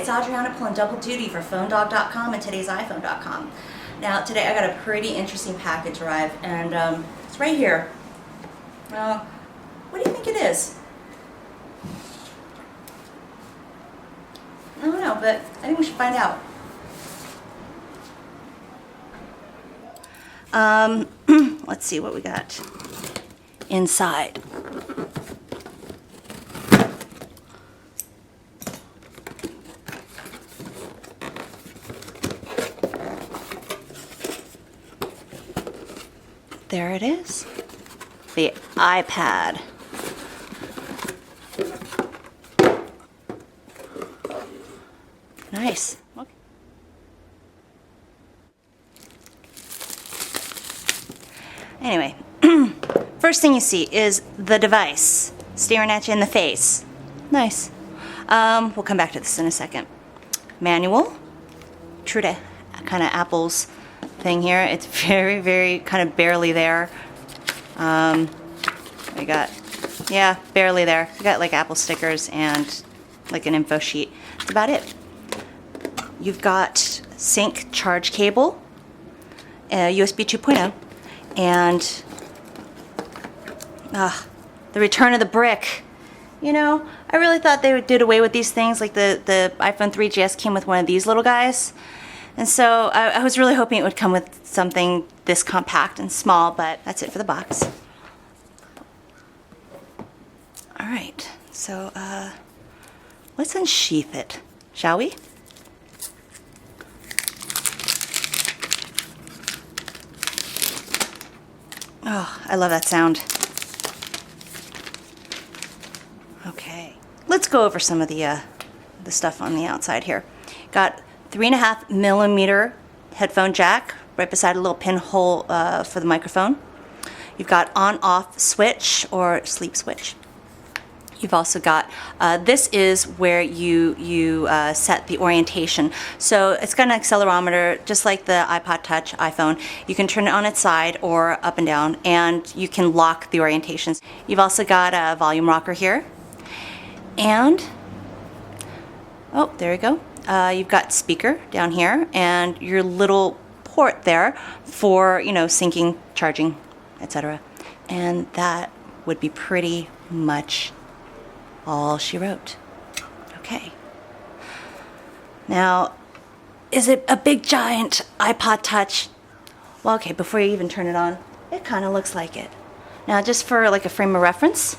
it's Adriana pulling double duty for PhoneDog.com and today's iPhone.com. Now today I got a pretty interesting package arrive, and it's right here. What do you think it is? I don't know, but I think we should find out. Let's see what we got inside. There it is, the iPad. Nice. Okay. Anyway, first thing you see is the device staring at you in the face. Nice. We'll come back to this in a second. Manual, true to kind of Apple's thing here. It's very, very kind of barely there. We got, yeah, barely there. We got like Apple stickers and like an info sheet. That's about it. You've got sync charge cable, USB 2.0, and the return of the brick. You know, I really thought they did away with these things. Like the iPhone 3GS came with one of these little guys. And so I was really hoping it would come with something this compact and small, but that's it for the box. All right, so let's unsheath it, shall we? Oh, I love that sound. Okay, let's go over some of the stuff on the outside here. Got 3.5mm headphone jack right beside a little pinhole for the microphone. You've got on-off switch or sleep switch. You've also got, this is where you set the orientation. So it's got an accelerometer, just like the iPod Touch iPhone. You can turn it on its side or up and down, and you can lock the orientations. You've also got a volume rocker here. And, oh, there you go. You've got speaker down here and your little port there for, you know, syncing, charging, etc. And that would be pretty much all she wrote. Okay. Now, is it a big giant iPod Touch? Well, okay, before you even turn it on, it kind of looks like it. Now, just for like a frame of reference,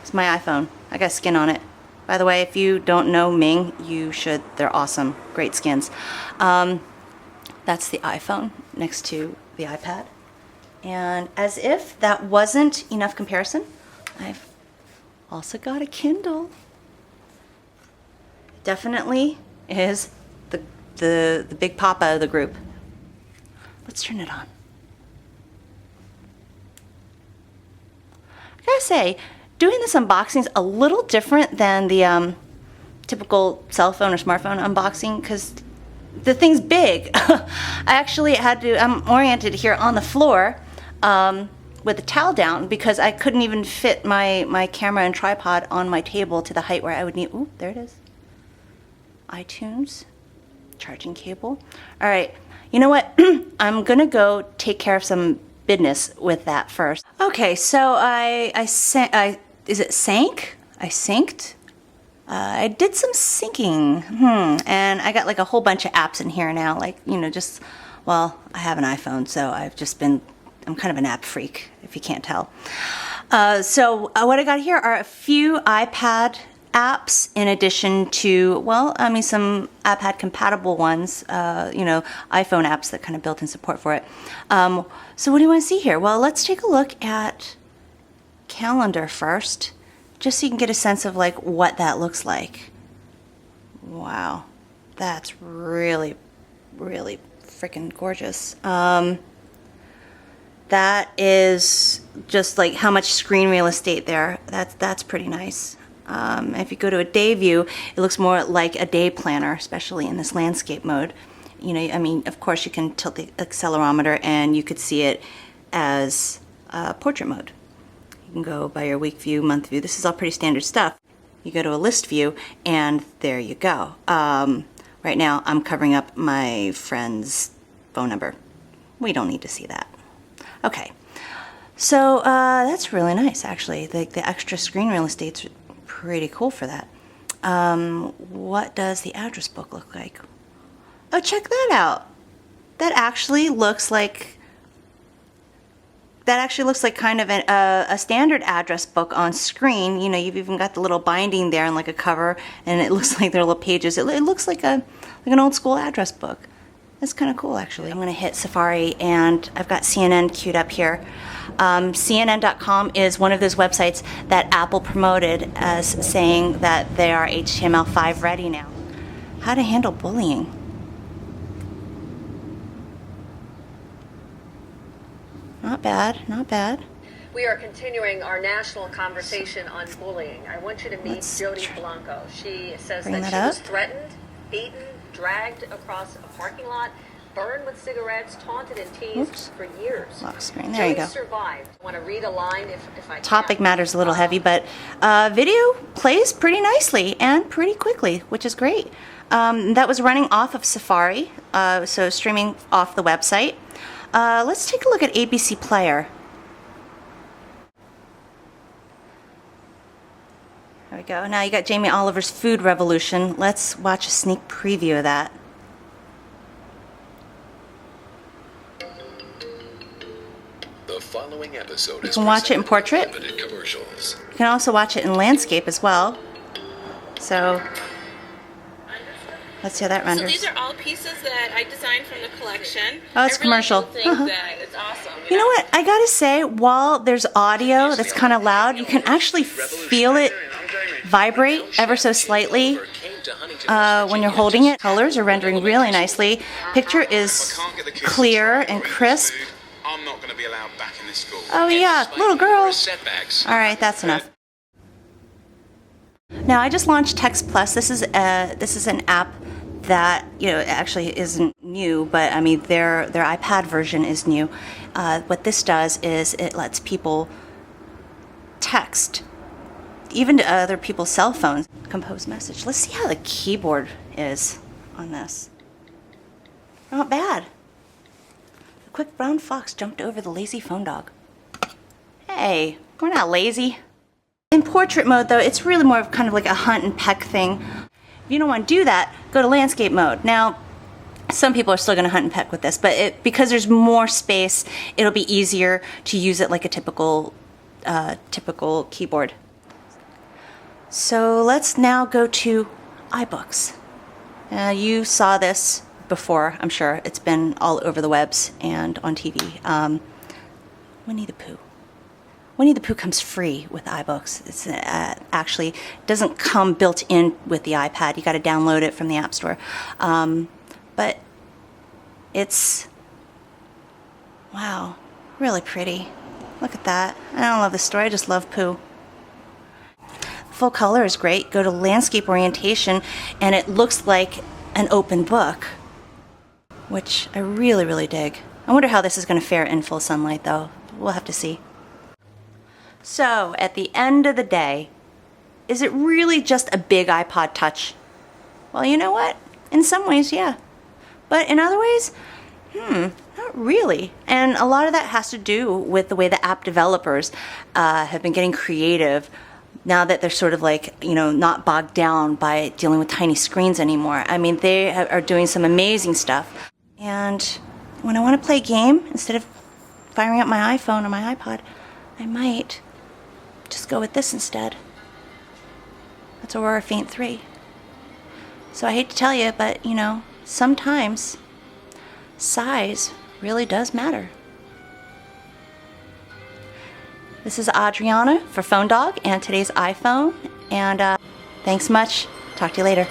it's my iPhone. I got skin on it. By the way, if you don't know Ming, you should. They're awesome. Great skins. That's the iPhone next to the iPad. And as if that wasn't enough comparison, I've also got a Kindle. Definitely is the big papa of the group. Let's turn it on. I gotta say, doing this unboxing is a little different than the typical cell phone or smartphone unboxing because the thing's big. I actually had to, I'm oriented here on the floor with the towel down because I couldn't even fit my camera and tripod on my table to the height where I would need, ooh, there it is. iTunes, charging cable. All right, you know what? I'm gonna go take care of some business with that first. Okay, so is it sank? I synced. I did some syncing, and I got like a whole bunch of apps in here now. Like, you know, just, well, I have an iPhone, so I'm kind of an app freak, if you can't tell. So what I got here are a few iPad apps in addition to, well, I mean, some iPad compatible ones, you know, iPhone apps that kind of built in support for it. So what do you want to see here? Well, let's take a look at calendar first, just so you can get a sense of like what that looks like. Wow, that's really, really freaking gorgeous. That is just like how much screen real estate there. That's pretty nice. If you go to a day view, it looks more like a day planner, especially in this landscape mode. You know, I mean, of course you can tilt the accelerometer and you could see it as portrait mode. You can go by your week view, month view. This is all pretty standard stuff. you go to a list view, and there you go. Right now, I'm covering up my friend's phone number. We don't need to see that. Okay, so that's really nice, actually. The extra screen real estate's pretty cool for that. What does the address book look like? Oh, check that out. That actually looks like kind of a standard address book on screen. You know, you've even got the little binding there and like a cover, and it looks like they're little pages. It looks like an old school address book. That's kind of cool, actually. I'm gonna hit Safari, and I've got CNN queued up here. CNN.com is one of those websites that Apple promoted as saying that they are HTML5 ready now. How to handle bullying. Not bad, not bad. We are continuing our national conversation on bullying. I want you to meet Jody Blanco. She says that she was threatened, beaten, dragged across a parking lot, burned with cigarettes, taunted and teased for years. Lock screen. There you go. Survived. I want to read a line if I can. Topic matter's a little heavy, but video plays pretty nicely and pretty quickly, which is great. That was running off of Safari, so streaming off the website. Let's take a look at ABC Player. There we go. Now you got Jamie Oliver's Food Revolution. Let's watch a sneak preview of that. The following episode you can watch it in portrait. You can also watch it in landscape as well. So let's see how that renders. So these are all pieces that I designed from the collection. Oh, it's commercial. I really think that it's awesome. You know what? I gotta say, while there's audio that's kind of loud, you can actually feel it vibrate ever so slightly when you're holding it. Colors are rendering really nicely. Picture is clear and crisp. I'm not going to be allowed back in this school. Oh yeah, little girl. All right, that's enough. Now I just launched Text Plus. This is an app that, you know, actually isn't new, but I mean their iPad version is new. What this does is it lets people text, even to other people's cell phones, compose message. Let's see how the keyboard is on this. Not bad. The quick brown fox jumped over the lazy phone dog. Hey, we're not lazy. In portrait mode, though, it's really more of kind of like a hunt and peck thing. If you don't want to do that, go to landscape mode. Now, some people are still going to hunt and peck with this, but because there's more space, it'll be easier to use it like a typical keyboard. So let's now go to iBooks. You saw this before, I'm sure. It's been all over the webs and on TV. Winnie the Pooh. Winnie the Pooh comes free with iBooks. It's actually doesn't come built in with the iPad. You got to download it from the App Store. But it's, wow, really pretty. Look at that. I don't love the story. I just love Pooh. Full color is great. Go to landscape orientation, and it looks like an open book, which I really, really dig. I wonder how this is going to fare in full sunlight, though. We'll have to see. So, at the end of the day, is it really just a big iPod Touch? Well, you know what? In some ways, yeah. But in other ways, not really. And a lot of that has to do with the way the app developers have been getting creative now that they're sort of like, you know, not bogged down by dealing with tiny screens anymore. I mean, they are doing some amazing stuff. And when I want to play a game, instead of firing up my iPhone or my iPod, I might just go with this instead. That's Aurora Faint 3. So I hate to tell you, but, you know, sometimes size really does matter. This is Adriana for Phone Dog and today's iPhone. And thanks much. Talk to you later.